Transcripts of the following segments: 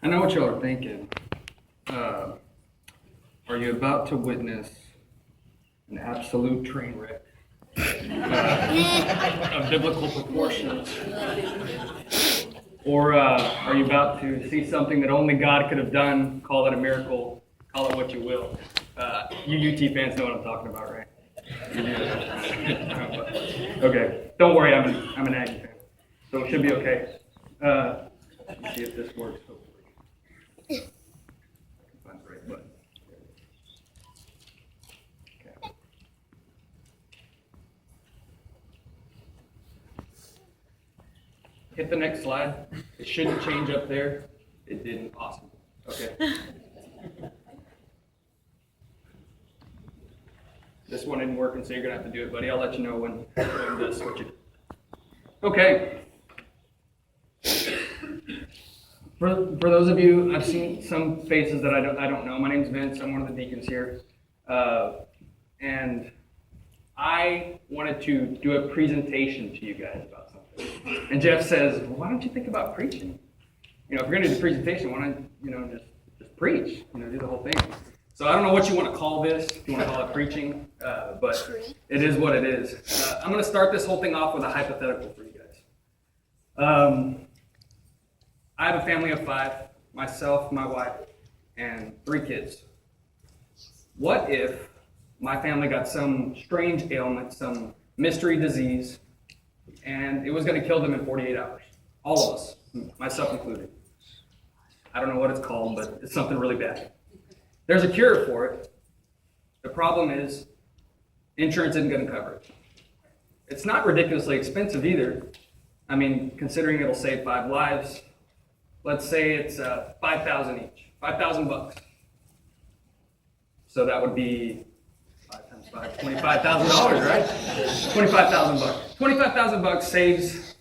I know what y'all are thinking. Are you about to witness an absolute train wreck of biblical proportions? Or are you about to see something that only God could have done? Call it a miracle, call it what you will. You UT fans know what I'm talking about, right? Okay, don't worry, I'm an Aggie fan, so it should be okay. Let's see if this works, hopefully. I can find the right button. Okay. Hit the next slide. It shouldn't change up there. It didn't. Awesome. Okay. This one isn't working, so you're going to have to do it, buddy. I'll let you know when to switch it. Okay. For those of you, I've seen some faces that I don't know. My name's Vince. I'm one of the deacons here. And I wanted to do a presentation to you guys about something. And Jeff says, well, why don't you think about preaching? If you're going to do the presentation, why don't just preach? Do the whole thing. So I don't know what you want to call this. If you want to call it preaching, but it is what it is. I'm going to start this whole thing off with a hypothetical for you guys. I have a family of 5, myself, my wife, and 3 kids. What if my family got some strange ailment, some mystery disease, and it was going to kill them in 48 hours? All of us, myself included. I don't know what it's called, but it's something really bad. There's a cure for it. The problem is insurance isn't going to cover it. It's not ridiculously expensive either. I mean, considering it'll save 5 lives, let's say it's $5,000 each, $5,000. So that would be 5 times 5, $25,000, right? $25,000. $25,000 saves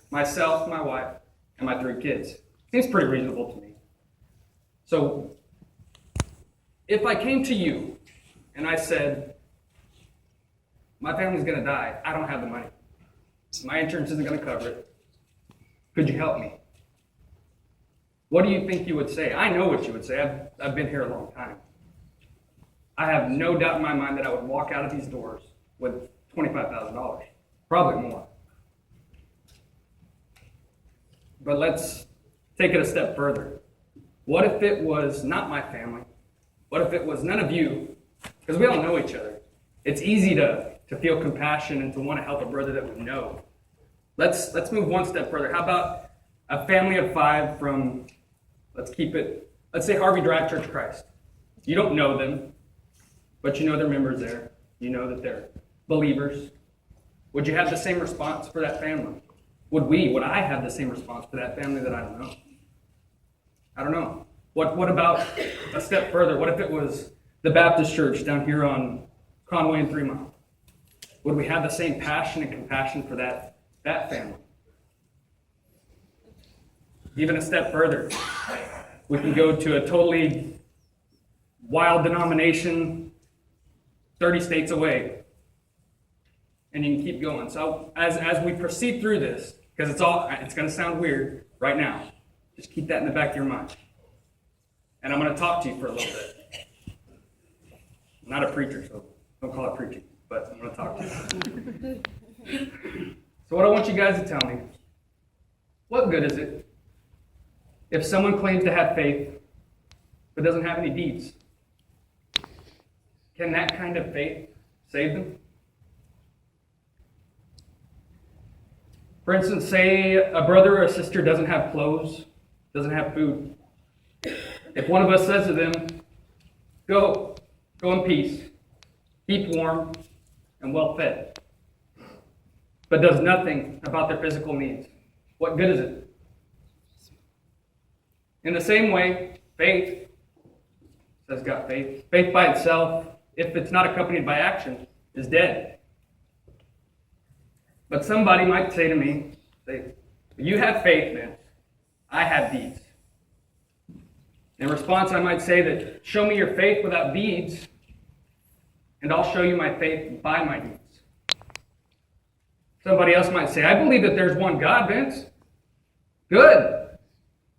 myself, my wife, and my 3 kids. Seems pretty reasonable to me. So if I came to you and I said, my family's going to die, I don't have the money. My insurance isn't going to cover it. Could you help me? What do you think you would say? I know what you would say. I've been here a long time. I have no doubt in my mind that I would walk out of these doors with $25,000, probably more. But let's take it a step further. What if it was not my family? What if it was none of you? Because we all know each other. It's easy to feel compassion and to want to help a brother that we know. Let's move one step further. How about a family of 5 from, let's say Harvey Drive Church of Christ. You don't know them, but you know their members there. You know that they're believers. Would you have the same response for that family? Would I have the same response for that family that I don't know? I don't know. What about a step further? What if it was the Baptist church down here on Conway and 3 Mile? Would we have the same passion and compassion for that family? Even a step further, we can go to a totally wild denomination 30 states away. And you can keep going. So as we proceed through this, because it's going to sound weird right now, just keep that in the back of your mind. And I'm going to talk to you for a little bit. I'm not a preacher, so don't call it preaching, but I'm going to talk to you. So what I want you guys to tell me, what good is it if someone claims to have faith but doesn't have any deeds? Can that kind of faith save them? For instance, say a brother or a sister doesn't have clothes, doesn't have food. If one of us says to them, go in peace, keep warm and well fed, but does nothing about their physical needs, what good is it? In the same way, faith says got faith. Faith by itself, if it's not accompanied by action, is dead. But somebody might say to me, you have faith, man. I have deeds. In response, I might say that, show me your faith without deeds, and I'll show you my faith by my deeds. Somebody else might say, I believe that there's one God, Vince. Good.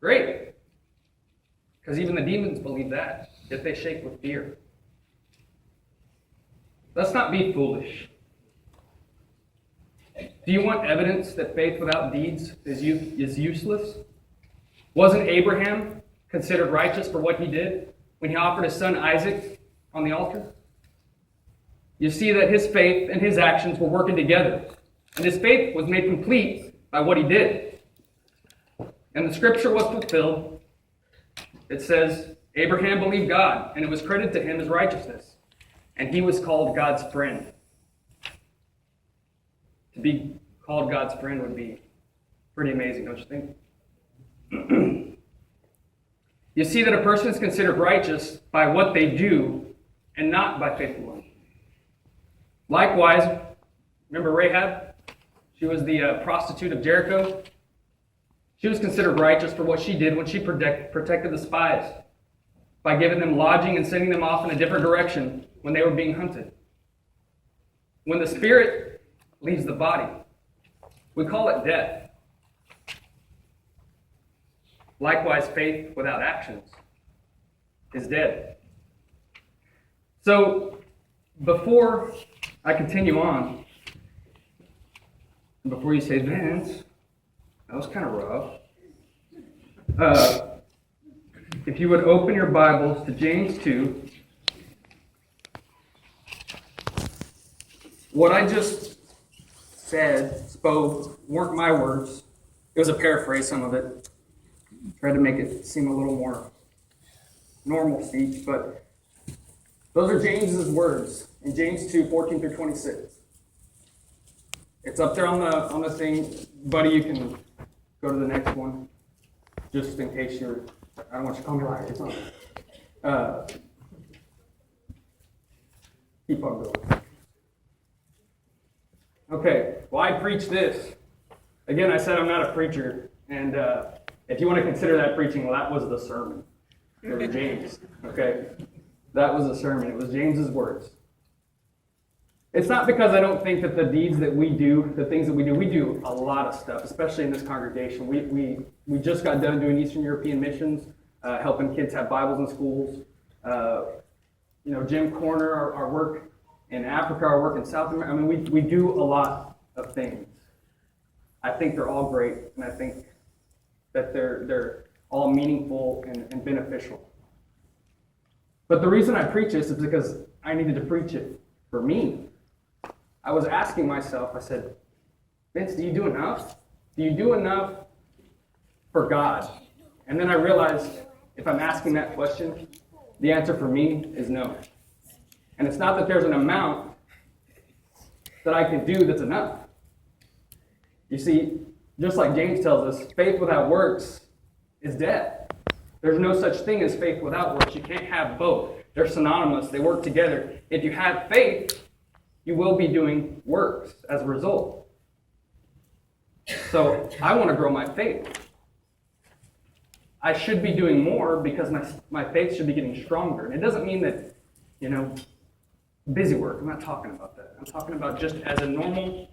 Great. Because even the demons believe that, yet they shake with fear. Let's not be foolish. Do you want evidence that faith without deeds is useless? Wasn't Abraham considered righteous for what he did when he offered his son Isaac on the altar? You see that his faith and his actions were working together. And his faith was made complete by what he did. And the scripture was fulfilled. It says, Abraham believed God, and it was credited to him as righteousness. And he was called God's friend. To be called God's friend would be pretty amazing, don't you think? You see that a person is considered righteous by what they do and not by faith alone. Likewise, remember Rahab? She was the prostitute of Jericho. She was considered righteous for what she did when she protected the spies by giving them lodging and sending them off in a different direction when they were being hunted. When the spirit leaves the body, we call it death. Likewise, faith without actions is dead. So, before I continue on, and before you say, Vince, that was kind of rough, if you would open your Bibles to James 2, what I just spoke, weren't my words. It was a paraphrase, some of it. Tried to make it seem a little more normal speech, but those are James's words in James 2, 14 through 26. It's up there on the thing. Buddy, you can go to the next one, just in case I don't want you to come right. It's on. Keep on going. Okay, well, I preach this. Again, I said I'm not a preacher, and if you want to consider that preaching, well, that was the sermon. It was James, okay? That was the sermon. It was James's words. It's not because I don't think that the deeds that we do, the things that we do a lot of stuff, especially in this congregation. We just got done doing Eastern European missions, helping kids have Bibles in schools. Jim Corner, our work in Africa, our work in South America. I mean, we do a lot of things. I think they're all great, and I think that they're all meaningful and beneficial. But the reason I preach this is because I needed to preach it for me. I was asking myself, I said, Vince, do you do enough? Do you do enough for God? And then I realized if I'm asking that question, the answer for me is no. And it's not that there's an amount that I can do that's enough. You see, just like James tells us, faith without works is dead. There's no such thing as faith without works. You can't have both. They're synonymous. They work together. If you have faith, you will be doing works as a result. So I want to grow my faith. I should be doing more because my faith should be getting stronger. And it doesn't mean that, busy work. I'm not talking about that. I'm talking about just as a normal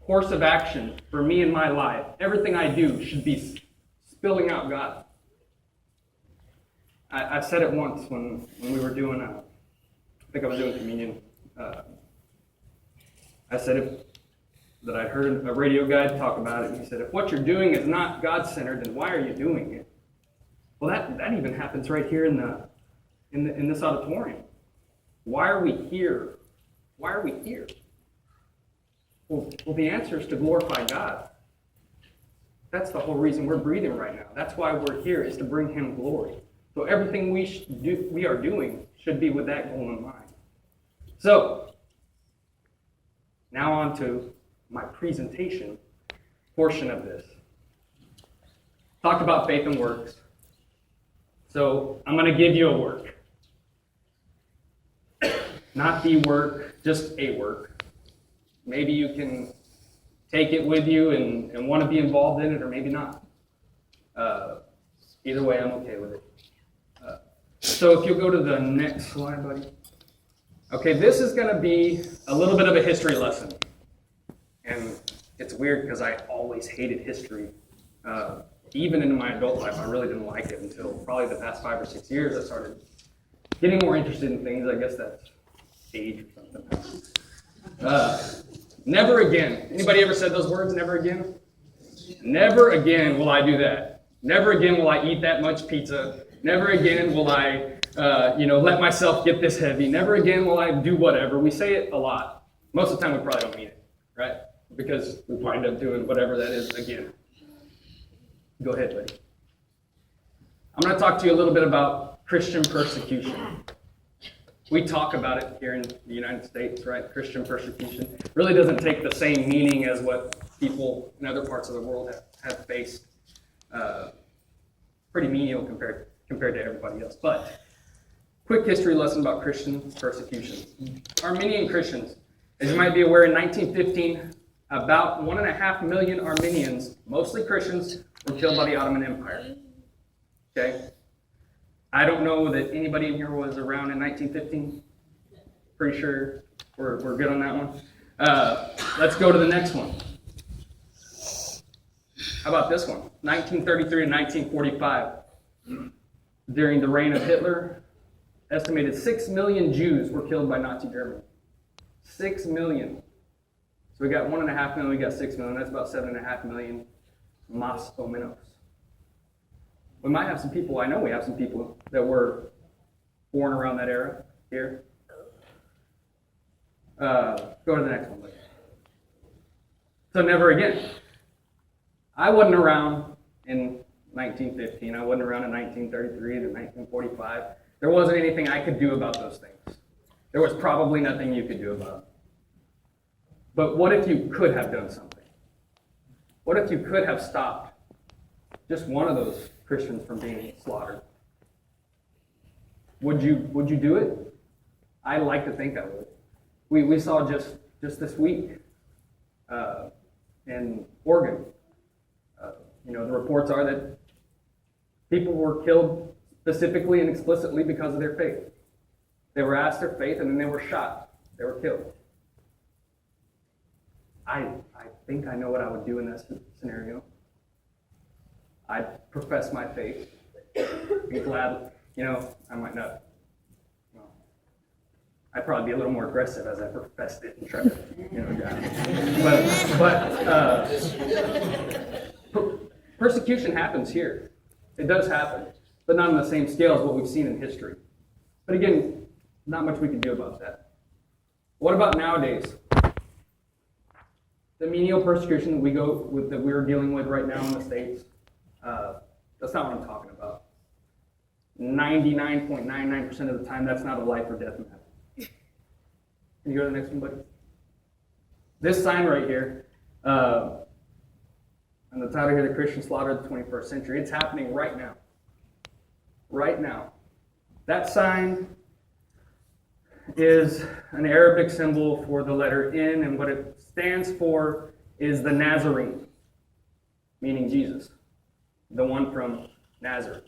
course of action for me in my life. Everything I do should be spilling out God. I said it once when we were doing, I think I was doing communion. I said that I'd heard a radio guy talk about it, and he said, if what you're doing is not God-centered, then why are you doing it? Well, that even happens right here in this auditorium. Why are we here? Why are we here? Well, the answer is to glorify God. That's the whole reason we're breathing right now. That's why we're here, is to bring Him glory. So everything we are doing should be with that goal in mind. So, now on to my presentation portion of this. Talked about faith and works. So I'm going to give you a work. Not the work, just a work. Maybe you can take it with you and want to be involved in it, or maybe not. Either way, I'm okay with it. So if you'll go to the next slide, buddy. Okay, this is going to be a little bit of a history lesson. And it's weird because I always hated history even into my adult life, I really didn't like it until probably the past 5 or 6 years. I started getting more interested in things. I guess that's age or something. Never again. Anybody ever said those words, never again? Never again will I do that. Never again will I eat that much pizza. Never again will I, let myself get this heavy. Never again will I do whatever. We say it a lot. Most of the time we probably don't mean it, right? Because we wind up doing whatever that is again. Go ahead, buddy. I'm going to talk to you a little bit about Christian persecution. We talk about it here in the United States, right? Christian persecution really doesn't take the same meaning as what people in other parts of the world have faced. Pretty menial compared to everybody else. But quick history lesson about Christian persecution. Armenian Christians, as you might be aware, in 1915, about 1.5 million Armenians, mostly Christians, were killed by the Ottoman Empire. Okay? I don't know that anybody in here was around in 1915. Pretty sure we're good on that one. Let's go to the next one. How about this one? 1933 to 1945. During the reign of Hitler, estimated 6 million Jews were killed by Nazi Germany. 6 million. So we got 1.5 million, we got 6 million. That's about 7.5 million mas o menos. We might have some people, I know we have some people that were born around that era here. Go to the next one, please. So never again. I wasn't around in 1915. I wasn't around in 1933 to 1945. There wasn't anything I could do about those things. There was probably nothing you could do about it. But what if you could have done something? What if you could have stopped just one of those Christians from being slaughtered? Would you do it? I like to think I would. We saw just this week in Oregon. The reports are that people were killed specifically and explicitly because of their faith. They were asked their faith and then they were shot. They were killed. I think I know what I would do in that scenario. I'd profess my faith. Be glad, I might not. I'd probably be a little more aggressive as I professed it and tried to, persecution happens here. It does happen, but not on the same scale as what we've seen in history. But again, not much we can do about that. What about nowadays? The menial persecution that we're dealing with right now in the States, that's not what I'm talking about. 99.99% of the time, that's not a life or death matter. Can you go to the next one, buddy? This sign right here, and the title here, The Christian Slaughter of the 21st Century, it's happening right now. Right now. That sign is an Arabic symbol for the letter N, and what it stands for is the Nazarene, meaning Jesus, the one from Nazareth.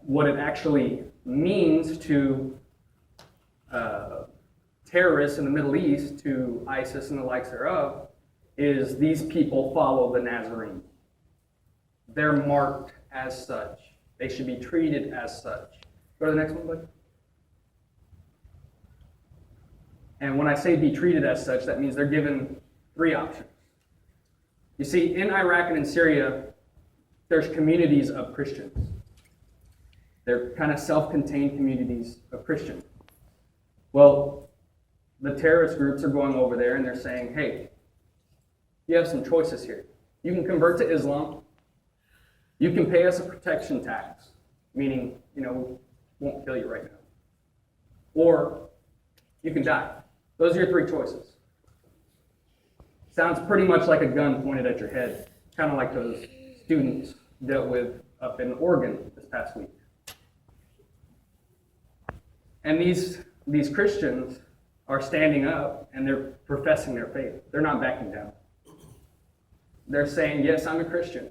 What it actually means to terrorists in the Middle East, to ISIS and the likes thereof, is these people follow the Nazarene. They're marked as such. They should be treated as such. Go to the next one, please. And when I say be treated as such, that means they're given 3 options. You see, in Iraq and in Syria, there's communities of Christians. They're kind of self-contained communities of Christians. Well, the terrorist groups are going over there and they're saying, hey, you have some choices here. You can convert to Islam. You can pay us a protection tax, meaning, we won't kill you right now. Or you can die. Those are your 3 choices. Sounds pretty much like a gun pointed at your head, kind of like those students dealt with up in Oregon this past week. And these Christians are standing up and they're professing their faith. They're not backing down. They're saying, yes, I'm a Christian.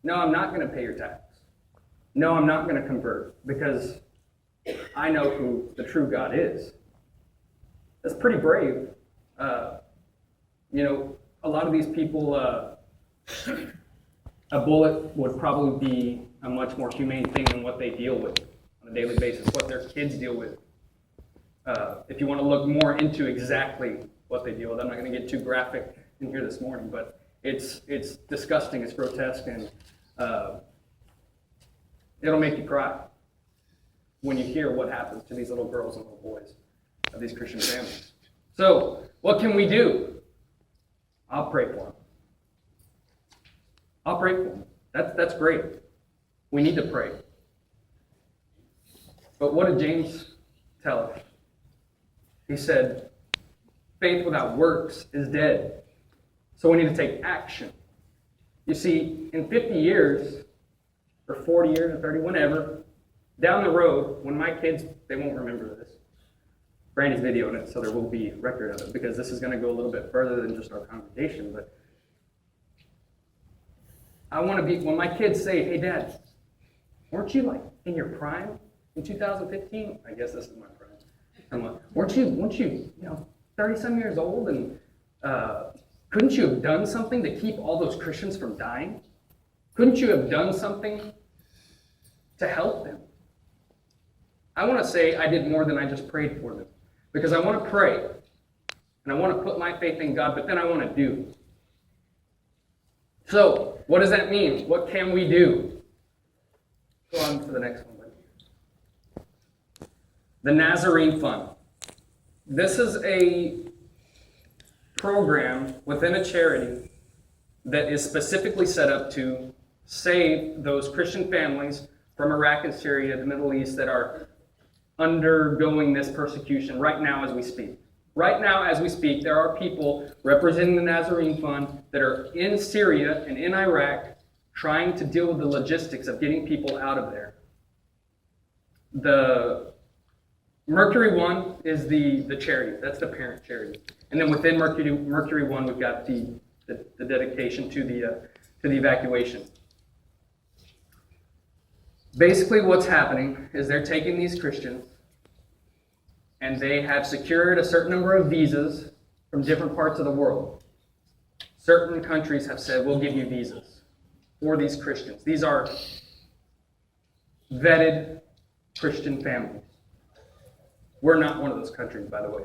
No, I'm not going to pay your tax. No, I'm not going to convert because I know who the true God is. That's pretty brave. A lot of these people, a bullet would probably be a much more humane thing than what they deal with on a daily basis, what their kids deal with. If you want to look more into exactly what they deal with, I'm not going to get too graphic in here this morning, but it's disgusting, it's grotesque, and it'll make you cry when you hear what happens to these little girls and little boys of these Christian families. So, what can we do? I'll pray for them. I'll pray for them. That's great. We need to pray. But what did James tell us? He said, faith without works is dead. So we need to take action. You see, in 50 years, or 40 years, or 30, whenever, down the road, when my kids, they won't remember this. Brandy's videoing it, so there will be record of it, because this is going to go a little bit further than just our congregation. But I want to be, when my kids say, hey, Dad, weren't you like in your prime in 2015? I guess this is my prime. I'm like, weren't you 30-some years old, and couldn't you have done something to keep all those Christians from dying? Couldn't you have done something to help them? I want to say I did more than I just prayed for them. Because I want to pray, and I want to put my faith in God, but then I want to do. So, what does that mean? What can we do? Go on to the next one. The Nazarene Fund. This is a program within a charity that is specifically set up to save those Christian families from Iraq and Syria, the Middle East, that are undergoing this persecution right now as we speak. Right now as we speak, there are people representing the Nazarene Fund that are in Syria and in Iraq trying to deal with the logistics of getting people out of there. The Mercury One is the charity. That's the parent charity. And then within Mercury One, we've got the dedication to the evacuation. Basically what's happening is they're taking these Christians and they have secured a certain number of visas from different parts of the world. Certain countries have said, we'll give you visas for these Christians. These are vetted Christian families. We're not one of those countries, by the way.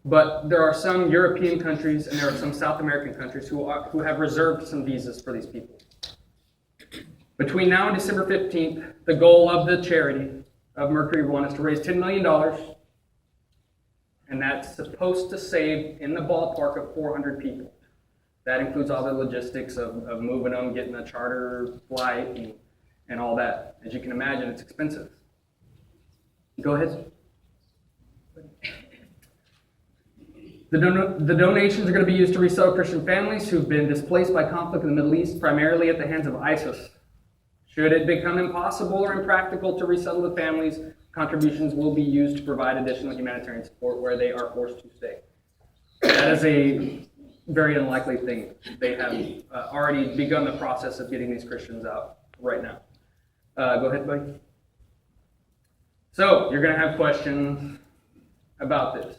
But there are some European countries and there are some South American countries who have reserved some visas for these people. Between now and December 15th, the goal of the charity of Mercury One is to raise $10 million, and that's supposed to save in the ballpark of 400 people. That includes all the logistics of moving them, getting a charter flight, and all that. As you can imagine, it's expensive. Go ahead. The donations are going to be used to resettle Christian families who've been displaced by conflict in the Middle East, primarily at the hands of ISIS. Should it become impossible or impractical to resettle the families, contributions will be used to provide additional humanitarian support where they are forced to stay. That is a very unlikely thing. They have already begun the process of getting these Christians out right now. Go ahead, buddy. So, you're going to have questions about this.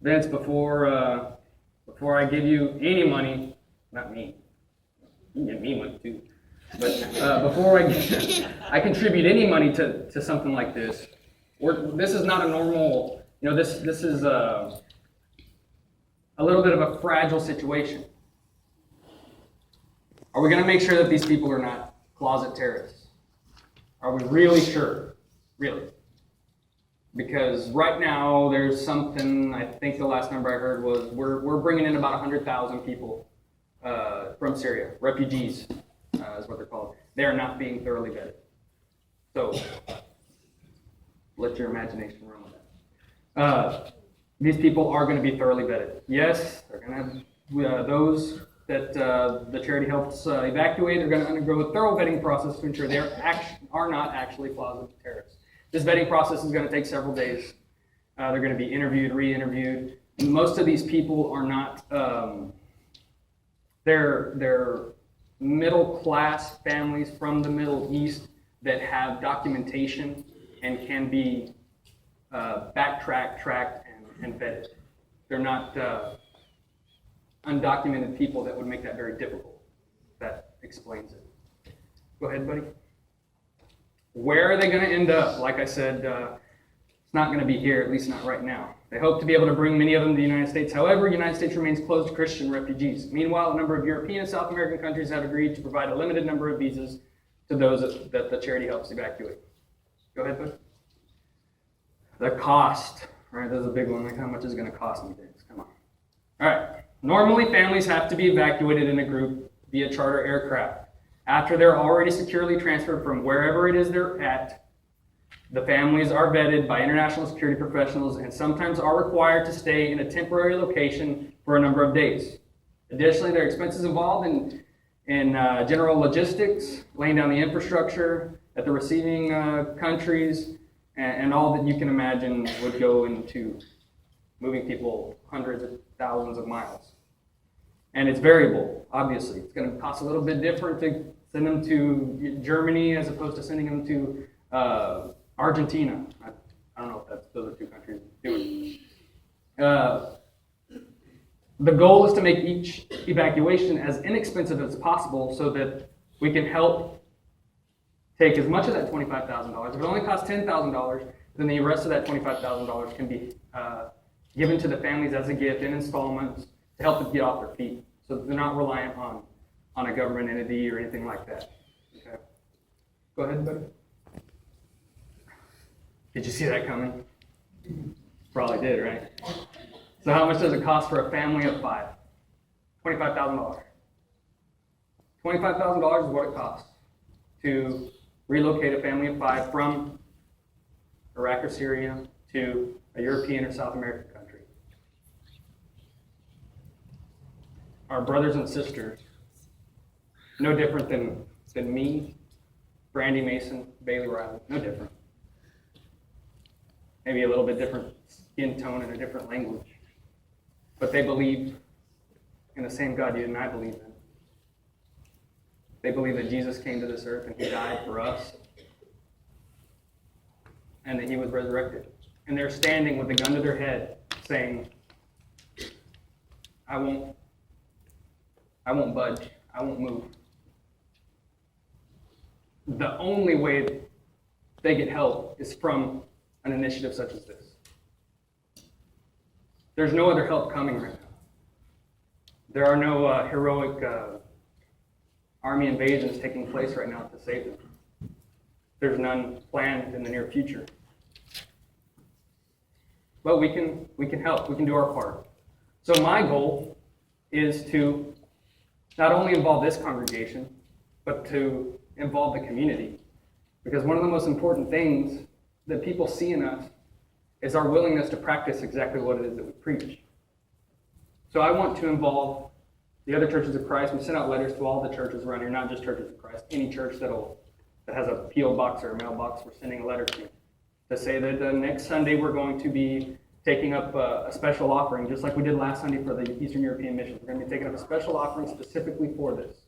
Vince, before I give you any money, not me, you can give me money too, but before I contribute any money to something like this, this is not a normal, this is a little bit of a fragile situation. Are we going to make sure that these people are not closet terrorists? Are we really sure? Really? Because right now there's something, I think the last number I heard was we're bringing in about 100,000 people from Syria. Refugees is what they're called. They are not being thoroughly vetted. So let your imagination run with that. These people are going to be thoroughly vetted. Yes, they're going to have those that the charity helps evacuate. They're going to undergo a thorough vetting process to ensure they are not actually closet terrorists. This vetting process is going to take several days. They're going to be interviewed, re-interviewed. Most of these people are not, they're middle-class families from the Middle East that have documentation and can be backtracked, tracked, and vetted. They're not undocumented people that would make that very difficult. That explains it. Go ahead, buddy. Where are they going to end up? Like I said, it's not going to be here, at least not right now. They hope to be able to bring many of them to the United States. However, the United States remains closed to Christian refugees. Meanwhile, a number of European and South American countries have agreed to provide a limited number of visas to those that the charity helps evacuate. Go ahead, bud. The cost, right? That's a big one. Like, how much is it going to cost me things? Come on. All right. Normally, families have to be evacuated in a group via charter aircraft. After they're already securely transferred from wherever it is they're at, the families are vetted by international security professionals and sometimes are required to stay in a temporary location for a number of days. Additionally, there are expenses involved in general logistics, laying down the infrastructure at the receiving countries, and all that you can imagine would go into moving people hundreds of thousands of miles. And it's variable, obviously. It's going to cost a little bit different to send them to Germany as opposed to sending them to Argentina. I don't know if those are two countries doing it. The goal is to make each evacuation as inexpensive as possible so that we can help take as much of that $25,000. If it only costs $10,000, then the rest of that $25,000 can be given to the families as a gift in installments to help them get off their feet so that they're not reliant on a government entity or anything like that. Okay. Go ahead, buddy. Did you see that coming? Probably did, right? So how much does it cost for a family of 5? $25,000. $25,000 is what it costs to relocate a family of 5 from Iraq or Syria to a European or South American country. Our brothers and sisters, no different than me, Brandy Mason, Bailey Riley, no different. Maybe a little bit different skin tone and a different language. But they believe in the same God you and I believe in. They believe that Jesus came to this earth and he died for us and that he was resurrected. And they're standing with a gun to their head saying, I won't budge. I won't move. The only way they get help is from an initiative such as this. There's no other help coming right now. There are no heroic army invasions taking place right now to save them. There's none planned in the near future. But we can help. We can do our part. So my goal is to not only involve this congregation, but to involve the community. Because one of the most important things that people see in us is our willingness to practice exactly what it is that we preach. So I want to involve the other churches of Christ. We send out letters to all the churches around here, not just churches of Christ. Any church that has a P.O. box or a mailbox, we're sending a letter to say that next Sunday we're going to be taking up a special offering, just like we did last Sunday for the Eastern European missions. We're going to be taking up a special offering specifically for this.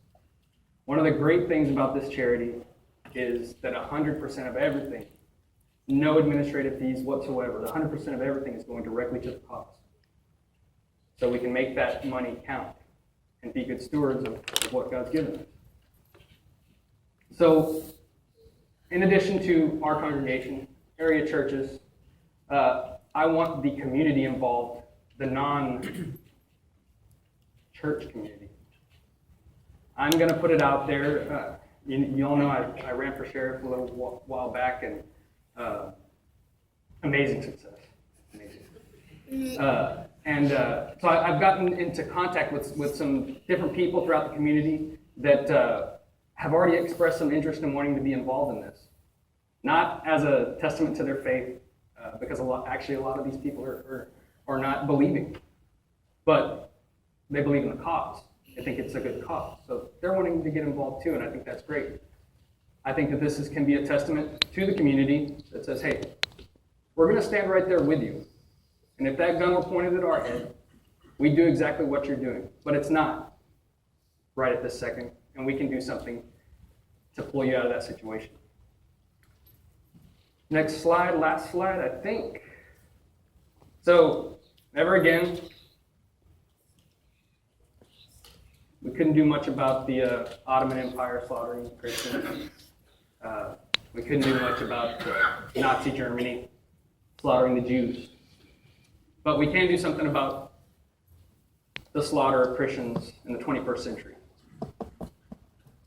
One of the great things about this charity is that 100% of everything, no administrative fees whatsoever, 100% of everything is going directly to the cause. So we can make that money count and be good stewards of what God's given us. So, in addition to our congregation, area churches, I want the community involved, the non-church community. I'm going to put it out there. You all know I ran for sheriff a little while back, and amazing success. Amazing. So I've gotten into contact with some different people throughout the community that have already expressed some interest in wanting to be involved in this. Not as a testament to their faith, because a lot of these people are not believing, but they believe in the cause. They think it's a good cause. So they're wanting to get involved too, and I think that's great. I think that this can be a testament to the community that says, hey, we're going to stand right there with you. And if that gun were pointed at our head, we do exactly what you're doing. But it's not right at this second, and we can do something to pull you out of that situation. Next slide, last slide, I think. So, never again We couldn't do much about the Ottoman Empire slaughtering Christians. We couldn't do much about Nazi Germany slaughtering the Jews. But we can do something about the slaughter of Christians in the 21st century.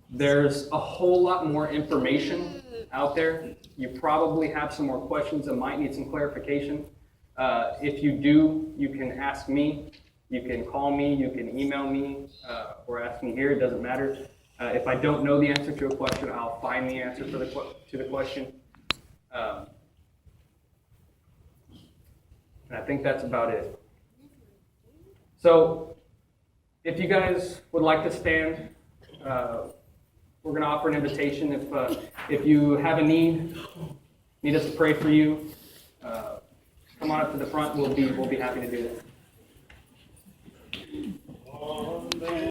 There's a whole lot more information out there. You probably have some more questions that might need some clarification. If you do, you can ask me. You can call me. You can email me or ask me here. It doesn't matter. If I don't know the answer to a question, I'll find the answer to the question. And I think that's about it. So if you guys would like to stand, we're going to offer an invitation. If you have a need us to pray for you, come on up to the front. We'll be happy to do that.